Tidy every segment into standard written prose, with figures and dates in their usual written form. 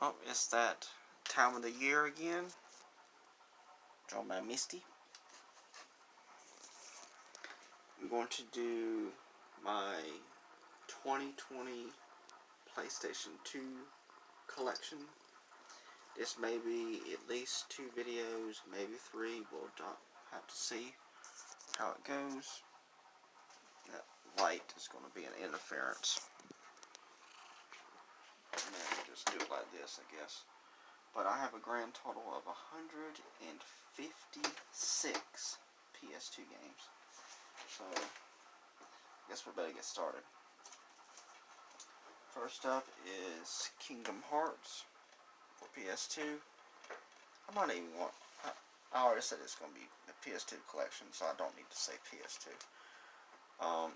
Oh, it's that time of the year again. Drawn by Misty. I'm going to do my 2020 PlayStation 2 collection. This may be at least 2 videos, maybe 3. We'll have to see how it goes. That light is going to be an interference. And just do it like this, I guess. But I have a grand total of 156 ps2 games. So, I guess we better get started. First up is Kingdom Hearts for PS2. I might even want... I already said it's going to be a PS2 collection, so I don't need to say PS2. I'm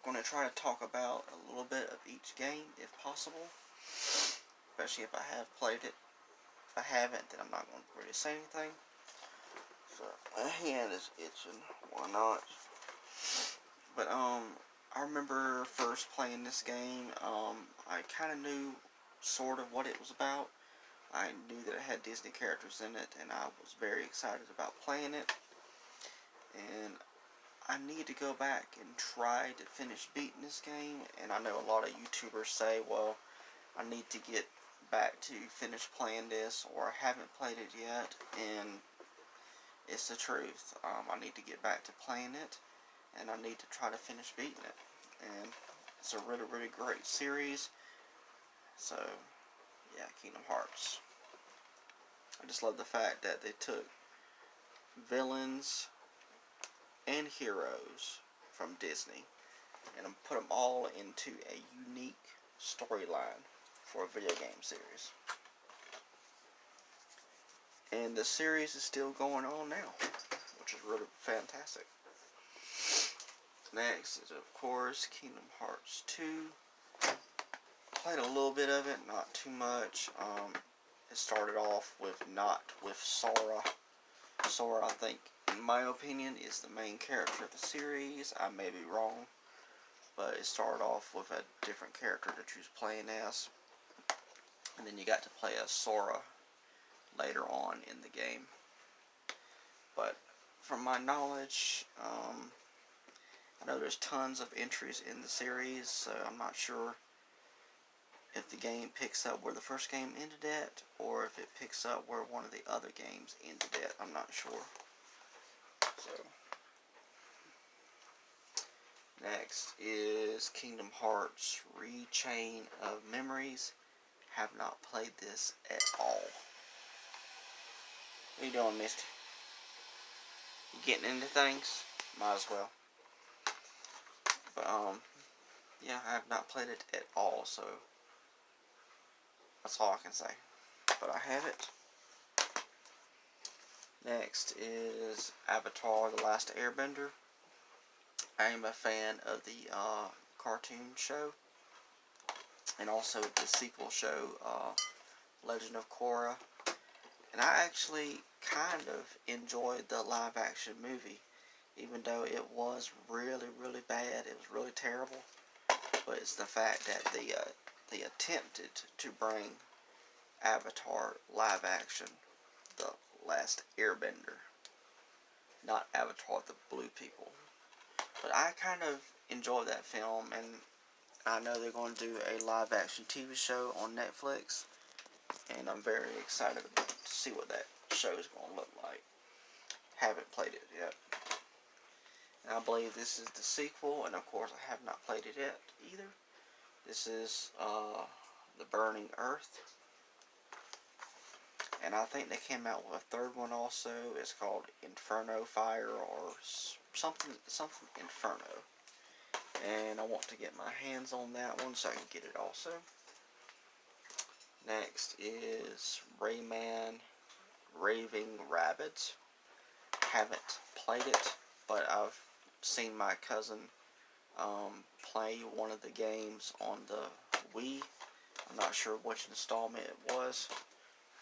going to try to talk about a little bit of each game, if possible. Especially if I have played it. If I haven't, then I'm not going to really say anything. So, my hand is itching. Why not? But, I remember first playing this game. I kind of knew sort of what it was about. I knew that it had Disney characters in it, and I was very excited about playing it. And I need to go back and try to finish beating this game. And I know a lot of YouTubers say, well, I need to get back to finish playing this, or I haven't played it yet. And it's the truth. I need to get back to playing it, and I need to try to finish beating it. And it's a really, really great series. So, yeah, Kingdom Hearts. I just love the fact that they took villains and heroes from Disney and put them all into a unique storyline for a video game series. And the series is still going on now, which is really fantastic. Next is, of course, Kingdom Hearts 2. Played a little bit of it, not too much. It started off with Sora. Sora, I think, in my opinion, is the main character of the series. I may be wrong, but it started off with a different character that you was playing as. And then you got to play as Sora later on in the game. But from my knowledge, I know there's tons of entries in the series, so I'm not sure if the game picks up where the first game ended at, or if it picks up where one of the other games ended at. I'm not sure. So, next is Kingdom Hearts Rechain of Memories. Have not played this at all. What are you doing, Misty? You getting into things? Might as well. But, yeah, I have not played it at all, so that's all I can say. But I have it. Next is Avatar: The Last Airbender. I am a fan of the cartoon show, and also the sequel show, Legend of Korra. And I actually kind of enjoyed the live action movie, even though it was really, really bad. It was really terrible. But it's the fact that they attempted to bring Avatar live action, The Last Airbender, not Avatar the Blue People. But I kind of enjoyed that film, and I know they're going to do a live action TV show on Netflix, and I'm very excited to see what that show is going to look like. Haven't played it yet. And I believe this is the sequel, and of course I have not played it yet either. This is The Burning Earth. And I think they came out with a third one also. It's called Inferno Fire or something Inferno. And I want to get my hands on that one so I can get it also. Next is Rayman Raving Rabbids. Haven't played it, but I've seen my cousin play one of the games on the Wii. I'm not sure which installment it was,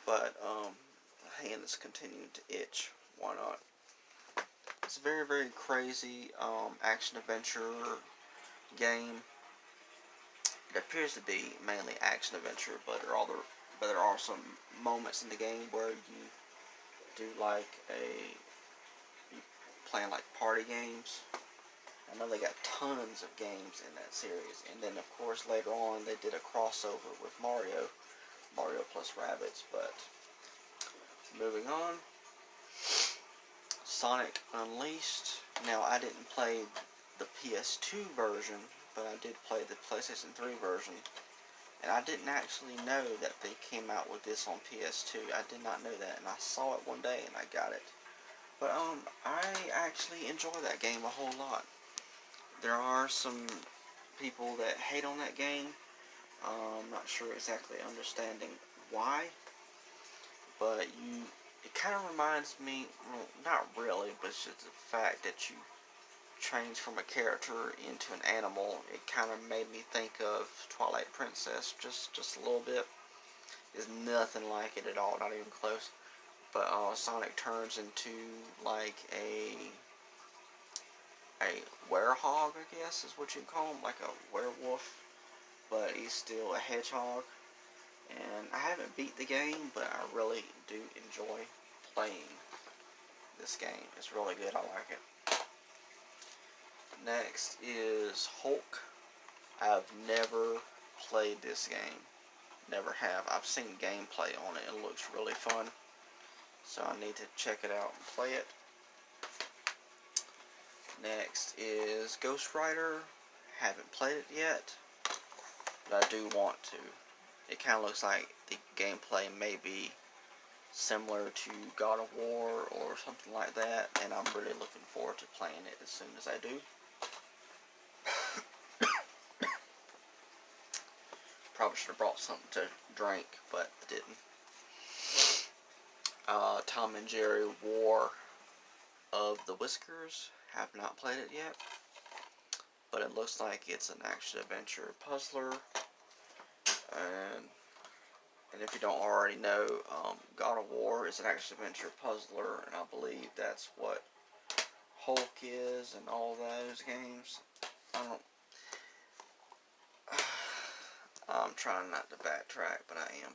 but my hand is continuing to itch. Why not? It's a very, very crazy action-adventure game it appears to be mainly action adventure, but there are some moments in the game where you do like you playing like party games. I know they got tons of games in that series, and then of course later on they did a crossover with Mario plus Rabbids. But moving on, Sonic Unleashed. Now I didn't play the PS2 version, but I did play the PlayStation 3 version, and I didn't actually know that they came out with this on PS2. I did not know that, and I saw it one day and I got it. But I actually enjoy that game a whole lot. There are some people that hate on that game. I'm not sure exactly understanding why, but it kind of reminds me, well, not really, but it's just the fact that you change from a character into an animal. It kind of made me think of Twilight Princess just a little bit. It's nothing like it at all, not even close. But Sonic turns into like a werehog, I guess is what you call him, like a werewolf, but he's still a hedgehog. And I haven't beat the game, but I really do enjoy playing this game. It's really good. I like it. Next is Hulk. I've never played this game. Never have. I've seen gameplay on it. It looks really fun. So I need to check it out and play it. Next is Ghost Rider. Haven't played it yet, but I do want to. It kind of looks like the gameplay may be similar to God of War or something like that, and I'm really looking forward to playing it as soon as I do. Probably should have brought something to drink, but I didn't. Tom and Jerry War of the Whiskers. Have not played it yet, but it looks like it's an action-adventure puzzler. And if you don't already know, God of War is an action-adventure puzzler, and I believe that's what Hulk is and all those games. I'm trying not to backtrack, but I am.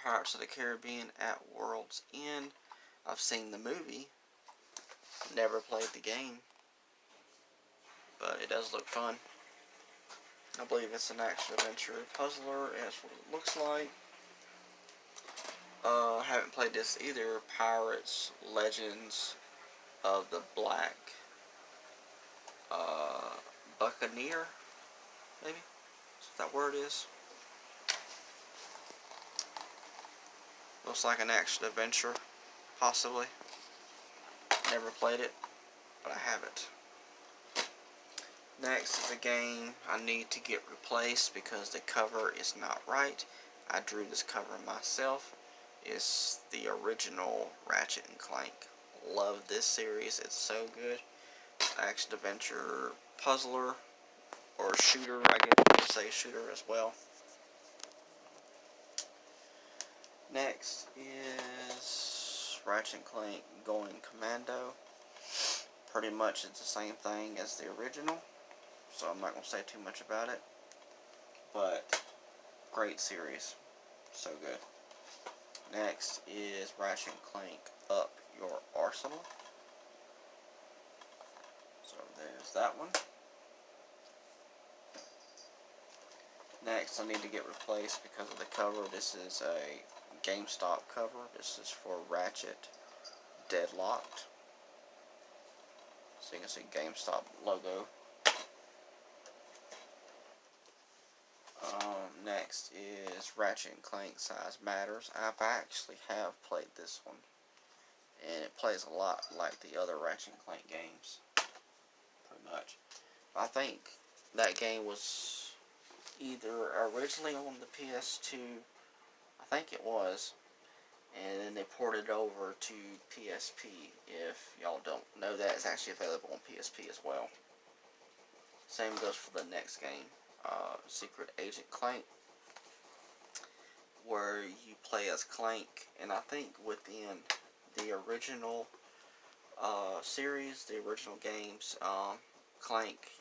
Pirates of the Caribbean at World's End. I've seen the movie, never played the game, but it does look fun. I believe it's an action-adventure puzzler, and that's what it looks like. I haven't played this either. Pirates Legends of the Black Buccaneer, maybe? Is that word is? Looks like an action-adventure, possibly. Never played it, but I have it. Next is a game I need to get replaced because the cover is not right. I drew this cover myself. It's the original Ratchet and Clank. Love this series. It's so good. Action adventure puzzler, or shooter, I guess you could say shooter as well. Next is Ratchet and Clank Going Commando. Pretty much it's the same thing as the original, so I'm not going to say too much about it, but great series, so good. Next is Ratchet and Clank Up Your Arsenal. So there's that one. Next, I need to get replaced because of the cover. This is a GameStop cover. This is for Ratchet Deadlocked. So you can see GameStop logo. Next is Ratchet and Clank Size Matters. I've actually have played this one, and it plays a lot like the other Ratchet and Clank games, pretty much. I think that game was either originally on the PS2, I think it was, and then they ported it over to PSP. If y'all don't know that, it's actually available on PSP as well. Same goes for the next game, Secret Agent Clank, where you play as Clank, and I think within the original series, the original games, Clank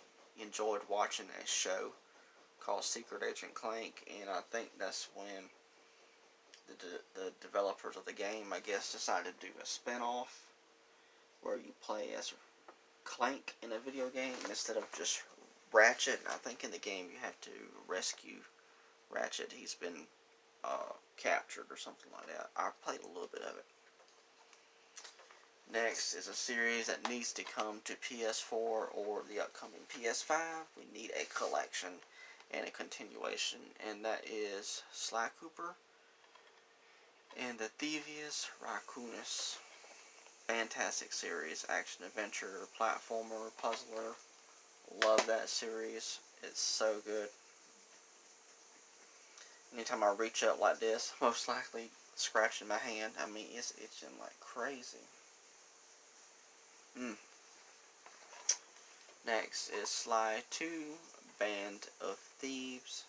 enjoyed watching a show called Secret Agent Clank, and I think that's when the developers of the game, I guess, decided to do a spin-off where you play as Clank in a video game instead of just Ratchet. I think in the game you have to rescue Ratchet. He's been captured or something like that. I played a little bit of it. Next is a series that needs to come to PS4 or the upcoming PS5. We need a collection and a continuation, and that is Sly Cooper and the Thievius Raccoonus. Fantastic series, action adventure, platformer, puzzler. Love that series. It's so good. Anytime I reach up like this, most likely scratching my hand. I mean, it's itching like crazy. Next is Sly 2, Band of Thieves.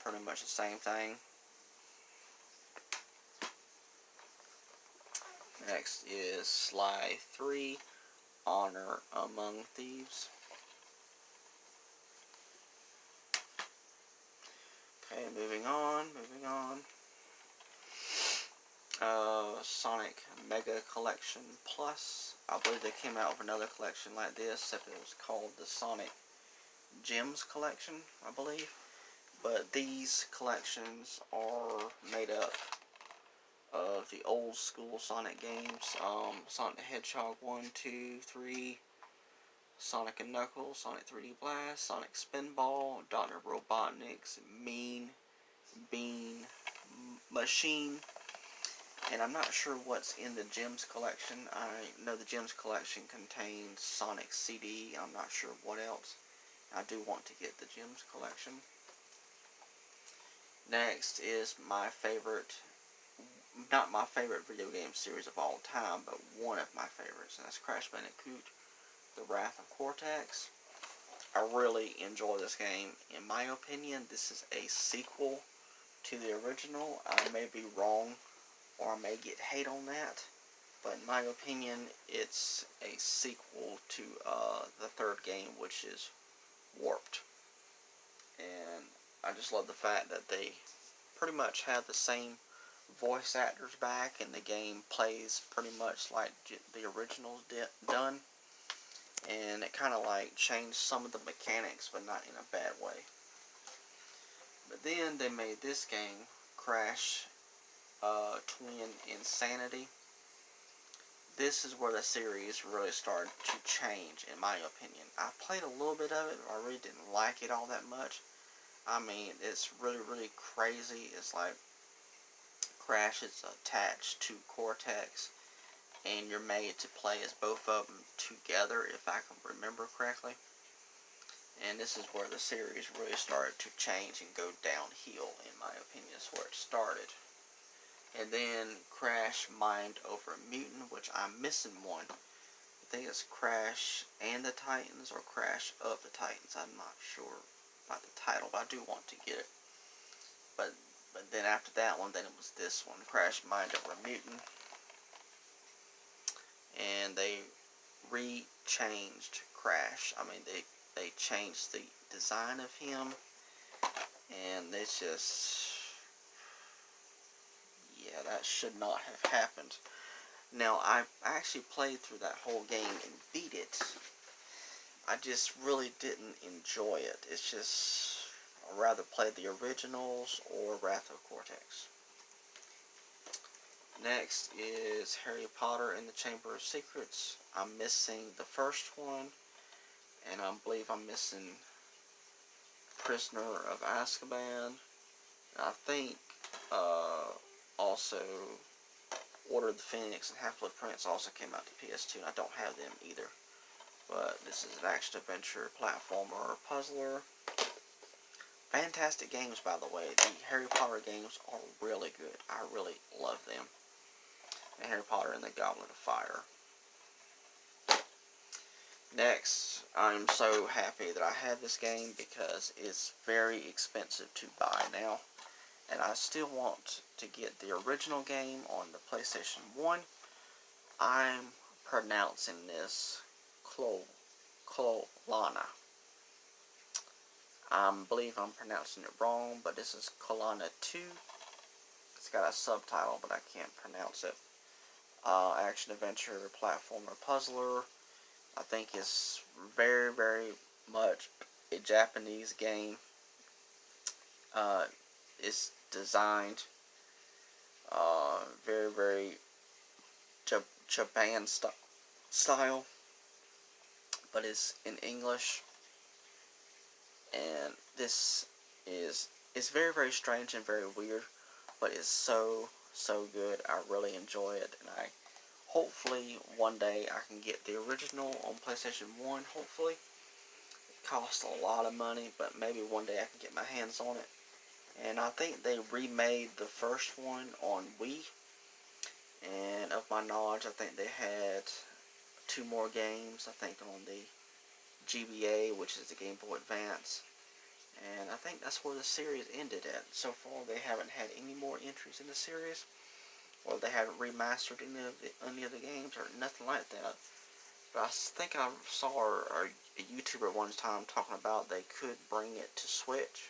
Pretty much the same thing. Next is Sly 3, Honor Among Thieves. Okay, moving on. Sonic Mega Collection Plus. I believe they came out with another collection like this, except it was called the Sonic Gems Collection, I believe. But these collections are made up of the old school Sonic games. Sonic the Hedgehog 1, 2, 3, Sonic and Knuckles, Sonic 3D Blast, Sonic Spinball, Dr. Robotnik's Mean Bean Machine. And I'm not sure what's in the Gems collection. I know the Gems collection contains Sonic CD. I'm not sure what else. I do want to get the Gems collection. Next is my favorite, not my favorite video game series of all time, but one of my favorites, and that's Crash Bandicoot, The Wrath of Cortex. I really enjoy this game. In my opinion, this is a sequel to the original. I may be wrong, or I may get hate on that, but in my opinion, it's a sequel to the third game, which is Warped. And I just love the fact that they pretty much have the same voice actors back, and the game plays pretty much like the originals done. And it kind of like changed some of the mechanics, but not in a bad way. But then they made this game, Crash Twin Insanity. This is where the series really started to change, in my opinion. I played a little bit of it, but I really didn't like it all that much. I mean, it's really, really crazy. It's like Crash is attached to Cortex, and you're made to play as both of them together, if I can remember correctly. And this is where the series really started to change and go downhill, in my opinion. Is where it started. And then Crash Mind Over Mutant, which I'm missing one. I think it's Crash and the Titans or Crash of the Titans. I'm not sure about the title, but I do want to get it. But then after that one, then it was this one, Crash Mind Over Mutant. And they re-changed Crash. I mean, they changed the design of him. And it's just... yeah, that should not have happened. Now, I actually played through that whole game and beat it. I just really didn't enjoy it. It's just, I'd rather play the originals or Wrath of Cortex. Next is Harry Potter and the Chamber of Secrets. I'm missing the first one, and I believe I'm missing Prisoner of Azkaban. I think also Order of the Phoenix and Half-Blood Prince also came out to PS2, and I don't have them either. But this is an action-adventure platformer puzzler. Fantastic games, by the way. The Harry Potter games are really good. I really love them. And Harry Potter and the Goblet of Fire. Next, I'm so happy that I have this game because it's very expensive to buy now. And I still want to get the original game on the PlayStation 1. I'm pronouncing this Clolana. I believe I'm pronouncing it wrong, but this is Colana 2. It's got a subtitle, but I can't pronounce it. Action adventure platformer puzzler. I think it's very, very much a Japanese game. It's designed very, very Japan style, but it's in English. And this it's very, very strange and very weird, but it's so good. I really enjoy it, and I hopefully one day I can get the original on PlayStation 1. Hopefully, it costs a lot of money, but maybe one day I can get my hands on it. And I think they remade the first one on Wii. And of my knowledge, I think they had 2 more games. I think on the GBA, which is the Game Boy Advance. And I think that's where the series ended at. So far, they haven't had any more entries in the series. Or they haven't remastered any of the games or nothing like that. But I think I saw a YouTuber one time talking about they could bring it to Switch.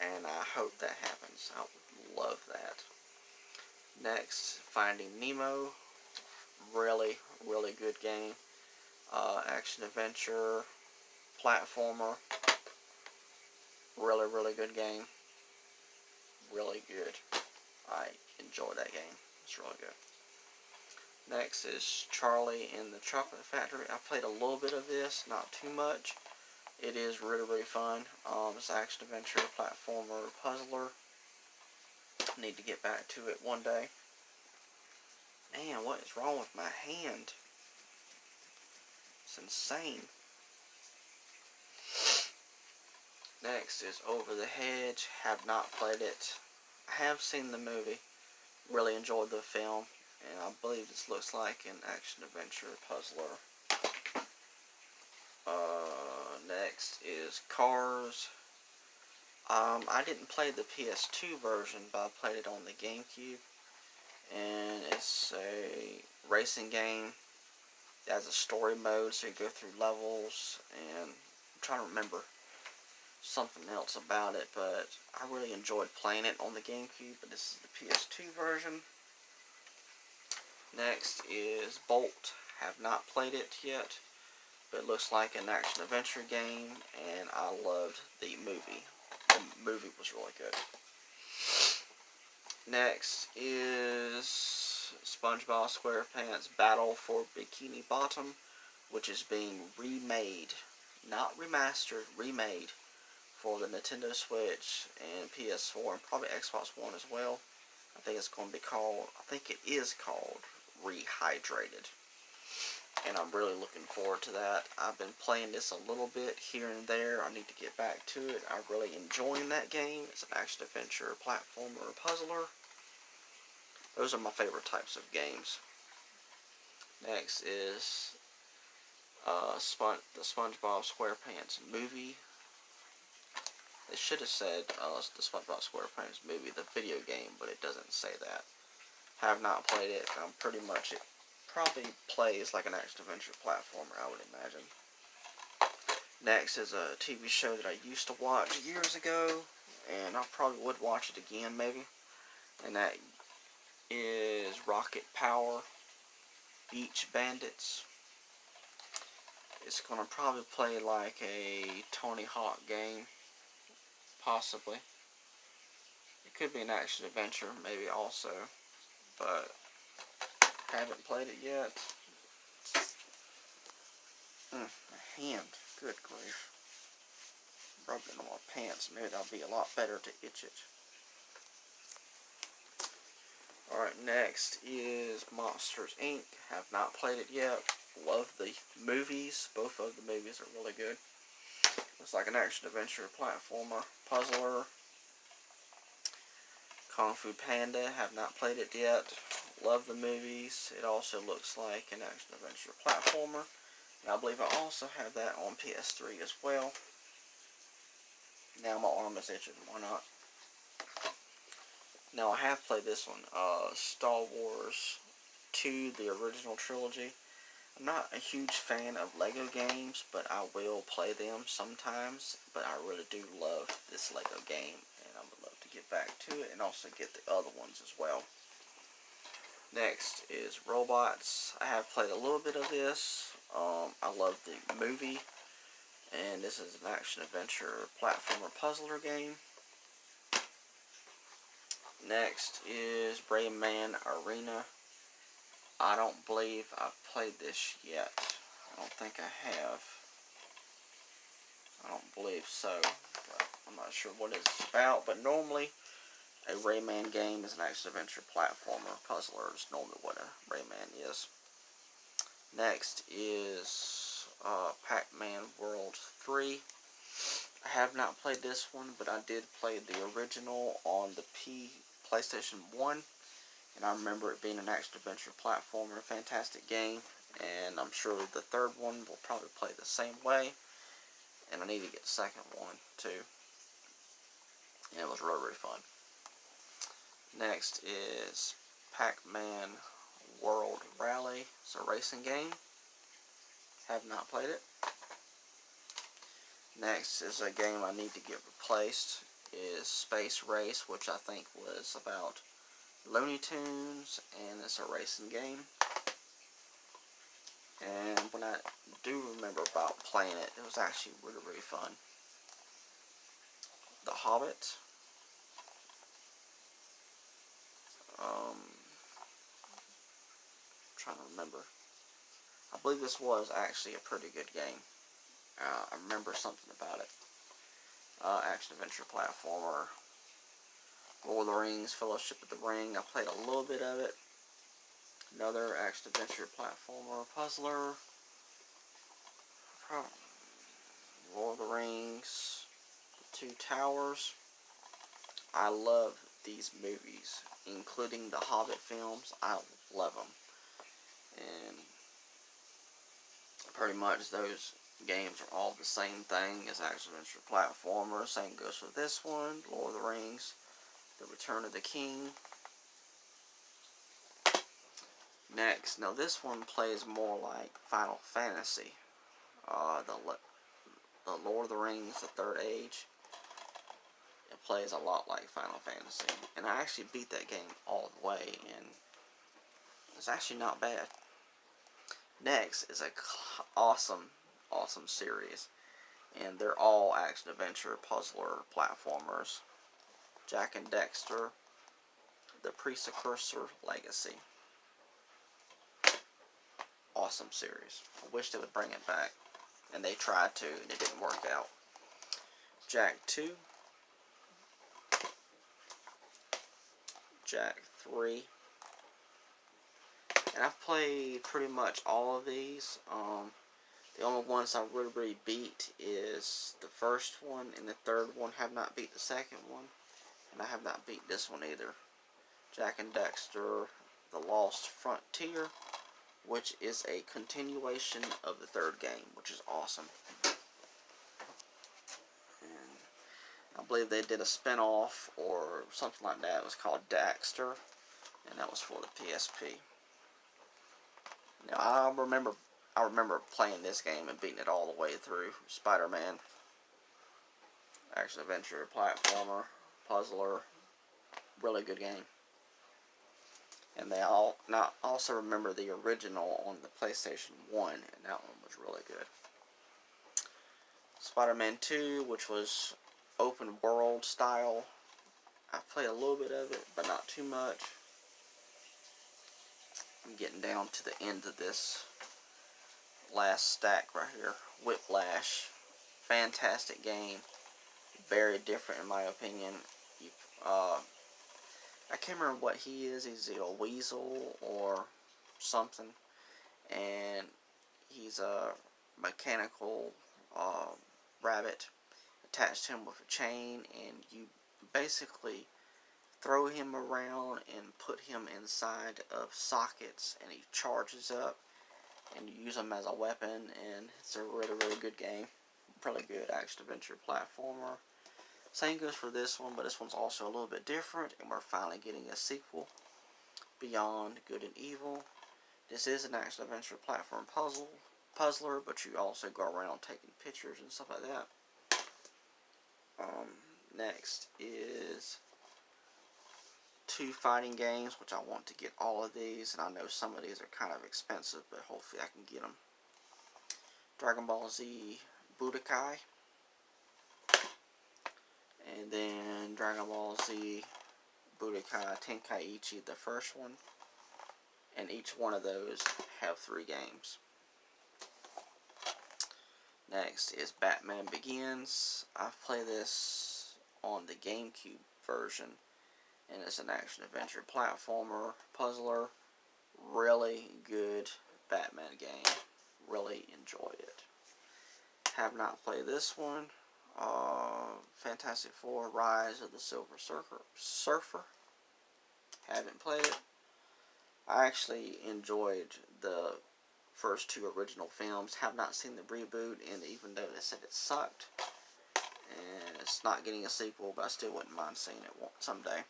And I hope that happens. I would love that. Next, Finding Nemo. Really, really good game. Action adventure, platformer. Really, really good game. Really good. I enjoy that game. It's really good. Next is Charlie in the Chocolate Factory. I played a little bit of this, not too much. It is really, really fun. It's action adventure, platformer, puzzler. Need to get back to it one day. Man, what is wrong with my hand? It's insane. Next is Over the Hedge. Have not played it. I have seen the movie. Really enjoyed the film. And I believe this looks like an action adventure puzzler. Next is Cars. I didn't play the ps2 version, but I played it on the GameCube. And it's a racing game. It has a story mode, so you go through levels. And I'm trying to remember something else about it, but I really enjoyed playing it on the GameCube. But this is the ps2 version. Next is Bolt. Have not played it yet, but it looks like an action adventure game, and I loved the movie. The movie was really good. Next is SpongeBob SquarePants Battle for Bikini Bottom, which is being remade, not remastered, remade for the Nintendo Switch and PS4 and probably Xbox One as well. I think it's going to be called, I think it is called Rehydrated. And I'm really looking forward to that. I've been playing this a little bit here and there. I need to get back to it. I'm really enjoying that game. It's an action adventure, platformer, or puzzler. Those are my favorite types of games. Next is the SpongeBob SquarePants movie. They should have said the SpongeBob SquarePants movie, the video game, but it doesn't say that. Have not played it. Pretty much it probably plays like an action adventure platformer, I would imagine. Next is a TV show that I used to watch years ago, and I probably would watch it again maybe. And that is Rocket Power Beach Bandits. It's going to probably play like a Tony Hawk game, possibly. It could be an action adventure, maybe also, but haven't played it yet. My hand, good grief. Rubbed it on my pants, maybe that'll be a lot better to itch it. Alright, next is Monsters Inc. Have not played it yet. Love the movies. Both of the movies are really good. Looks like an action-adventure platformer, puzzler. Kung Fu Panda. Have not played it yet. Love the movies. It also looks like an action-adventure platformer. And I believe I also have that on PS3 as well. Now my arm is itching. Why not? Now, I have played this one, Star Wars 2, the original trilogy. I'm not a huge fan of Lego games, but I will play them sometimes. But I really do love this Lego game, and I would love to get back to it and also get the other ones as well. Next is Robots. I have played a little bit of this. I love the movie, and this is an action-adventure platformer puzzler game. Next is Rayman Arena. I don't believe I've played this yet. I don't think I have. I don't believe so. But I'm not sure what it's about, but normally a Rayman game is an action-adventure platformer puzzler. Is normally what a Rayman is. Next is Pac-Man World 3. I have not played this one, but I did play the original on the PlayStation 1. And I remember it being an action-adventure platformer, fantastic game. And I'm sure the third one will probably play the same way. And I need to get the second one, too. And it was really, really fun. Next is Pac-Man World Rally. It's a racing game. Have not played it. Next is a game I need to get replaced. Is Space Race, which I think was about Looney Tunes, and it's a racing game. And when I do remember about playing it, it was actually really, really fun. The Hobbit. Trying to remember. I believe this was actually a pretty good game. I remember something about it. Action-adventure platformer. Lord of the Rings, Fellowship of the Ring. I played a little bit of it. Another action-adventure platformer puzzler. Lord of the Rings. The Two Towers. I love these movies, including the Hobbit films. I love them. And pretty much those games are all the same thing as action-adventure platformer. Same goes for this one, Lord of the Rings, The Return of the King. Next, now this one plays more like Final Fantasy. The Lord of the Rings, The Third Age. It plays a lot like Final Fantasy. And I actually beat that game all the way, and it's actually not bad. Next is a awesome series. And they're all action-adventure puzzler platformers. Jak and Daxter, The Precursor Legacy. Awesome series. I wish they would bring it back. And they tried to, and it didn't work out. Jak 2. Jak 3. And I've played pretty much all of these. The only ones I really beat is the first one and the third one. Have not beat the second one. And I have not beat this one either. Jak and Daxter, The Lost Frontier, which is a continuation of the third game, which is awesome. And I believe they did a spin-off or something like that. It was called Daxter, and that was for the PSP. Now I remember playing this game and beating it all the way through. Spider-Man, action-adventure, platformer, puzzler, really good game. And they also remember the original on the PlayStation 1, and that one was really good. Spider-Man 2, which was open world style. I played a little bit of it, but not too much. I'm getting down to the end of this last stack right here. Whiplash. Fantastic game. Very different in my opinion. I can't remember what he is. He's a weasel or something. And he's a mechanical rabbit. Attached to him with a chain, and you basically throw him around and put him inside of sockets, and he charges up, and you use him as a weapon, and it's a really, really good game. Really good action-adventure platformer. Same goes for this one, but this one's also a little bit different, and we're finally getting a sequel, Beyond Good and Evil. This is an action-adventure platform puzzler, but you also go around taking pictures and stuff like that. Next is 2 fighting games, which I want to get all of these, and I know some of these are kind of expensive, but hopefully I can get them. Dragon Ball Z Budokai, and then Dragon Ball Z Budokai Tenkaichi, the first one, and each one of those have 3 games. Next is Batman Begins. I've played this on the GameCube version, and it's an action-adventure platformer, puzzler. Really good Batman game. Really enjoy it. Have not played this one. Fantastic Four: Rise of the Silver Surfer. Haven't played it. I actually enjoyed the first 2 original films. Have not seen the reboot, and even though they said it sucked, and it's not getting a sequel, but I still wouldn't mind seeing it someday.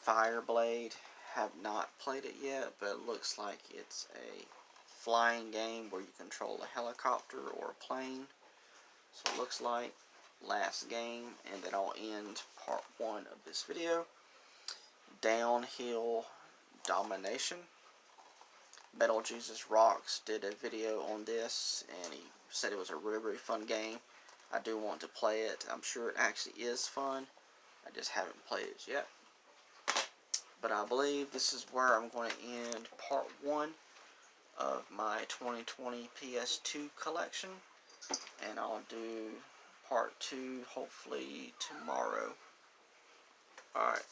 Fireblade. Have not played it yet, but it looks like it's a flying game where you control a helicopter or a plane. So it looks like. Last game, and then I'll end part 1 of this video. Downhill Domination. Metal Jesus Rocks did a video on this, and he said it was a really fun game. I do want to play it. I'm sure it actually is fun. I just haven't played it yet. But I believe this is where I'm going to end part 1 of my 2020 PS2 collection, and I'll do part 2 hopefully tomorrow. Alright,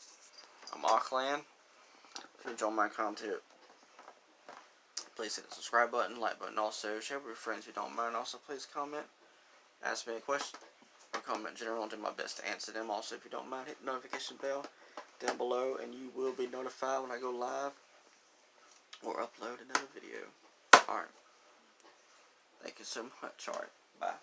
I'm Auckland. If you enjoy my content, please hit the subscribe button, like button, also share with your friends if you don't mind. Also, please comment, ask me a question, or comment in general. I'll do my best to answer them. Also, if you don't mind, hit the notification bell down below, and you will be notified when I go live or upload another video. Alright, thank you so much. Alright, bye.